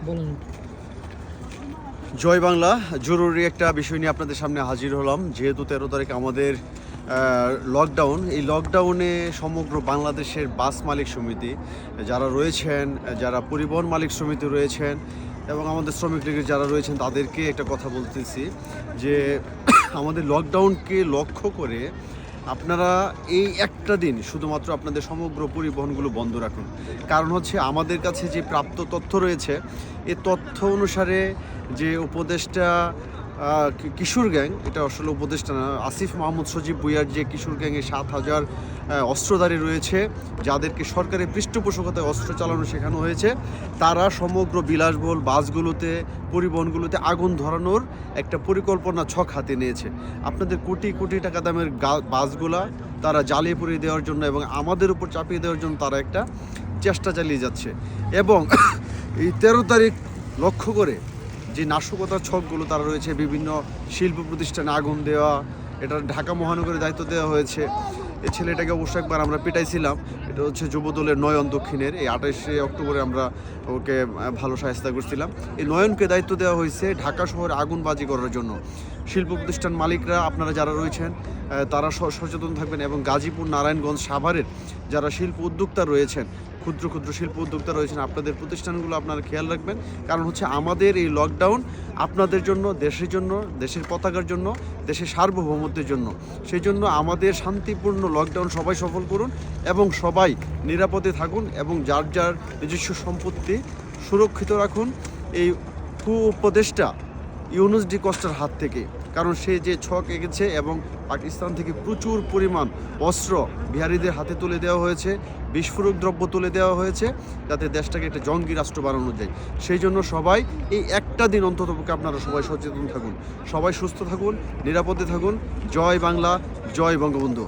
বলুন। জয় বাংলা। জরুরি একটা বিষয় নিয়ে আপনাদের সামনে হাজির হলাম। যেহেতু 13 তারিখ আমাদের লকডাউন, এই লকডাউনে সমগ্র বাংলাদেশের বাস মালিক সমিতি যারা রয়েছেন, যারা পরিবহন মালিক সমিতি রয়েছেন এবং আমাদের শ্রমিক লীগের যারা রয়েছেন তাদেরকে একটা কথা বলতেছি যে আমাদের লকডাউনকে লক্ষ্য করে আপনারা এই একটা দিন শুধুমাত্র আপনাদের সমগ্র পরিবহনগুলো বন্ধ রাখুন। কারণ হচ্ছে আমাদের কাছে যে প্রাপ্ত তথ্য রয়েছে, এই তথ্য অনুসারে যে উপদেষ্টা কিশোর গ্যাং, এটা আসলে উপদেষ্টা না, আসিফ মাহমুদ সজীব ভুঁইয়ার যে কিশোর গ্যাংয়ে 7,000 অস্ত্রধারী রয়েছে, যাদেরকে সরকারি পৃষ্ঠপোষকতায় অস্ত্র চালানো শেখানো হয়েছে, তারা সমগ্র বিলাসবহুল বাসগুলোতে, পরিবহনগুলোতে আগুন ধরানোর একটা পরিকল্পনা ছক হাতে নিয়েছে। আপনাদের কোটি কোটি টাকা দামের বাসগুলা তারা জ্বালিয়ে পুড়িয়ে দেওয়ার জন্য এবং আমাদের উপর চাপিয়ে দেওয়ার জন্য তারা একটা চেষ্টা চালিয়ে যাচ্ছে। এবং এই 13 তারিখ লক্ষ্য করে যে নাশকতার ছকগুলো তারা রয়েছে, বিভিন্ন শিল্প প্রতিষ্ঠানে আগুন দেওয়া, এটা ঢাকা মহানগরের দায়িত্ব দেওয়া হয়েছে। এই ছেলেটাকে অবশ্য একবার আমরা পিটাইছিলাম, এটা হচ্ছে যুবদলের নয়ন দক্ষিণের। এই 28শে অক্টোবরে আমরা ওকে ভালো সাহায্য করছিলাম। এই নয়নকে দায়িত্ব দেওয়া হয়েছে ঢাকা শহরে আগুনবাজি করার জন্য। শিল্প প্রতিষ্ঠান মালিকরা আপনারা যারা রয়েছেন তারা সচেতন থাকবেন এবং গাজীপুর, নারায়ণগঞ্জ, সাভারের যারা শিল্প উদ্যোক্তা রয়েছেন, ক্ষুদ্র ক্ষুদ্র শিল্প উদ্যোক্তা রয়েছেন, আপনাদের প্রতিষ্ঠানগুলো আপনারা খেয়াল রাখবেন। কারণ হচ্ছে আমাদের এই লকডাউন আপনাদের জন্য, দেশের জন্য, দেশের পতাকার জন্য, দেশের সার্বভৌমত্বের জন্য। সেই জন্য আমাদের শান্তিপূর্ণ লকডাউন সবাই সফল করুন এবং সবাই নিরাপদে থাকুন এবং যার যার নিজস্ব সম্পত্তি সুরক্ষিত রাখুন এই উপদেষ্টা ইউনুস ডি কস্টার হাত থেকে। কারণ সে যে ছক এঁকেছে এবং পাকিস্তান থেকে প্রচুর পরিমাণ অস্ত্র বিহারিদের হাতে তুলে দেওয়া হয়েছে, বিস্ফোরক দ্রব্য তুলে দেওয়া হয়েছে, যাতে দেশটাকে একটা জঙ্গি রাষ্ট্র বানানো যায়। সেই জন্য সবাই এই একটা দিন অন্ততপক্ষে আপনারা সবাই সচেতন থাকুন, সবাই সুস্থ থাকুন, নিরাপদে থাকুন। জয় বাংলা, জয় বঙ্গবন্ধু।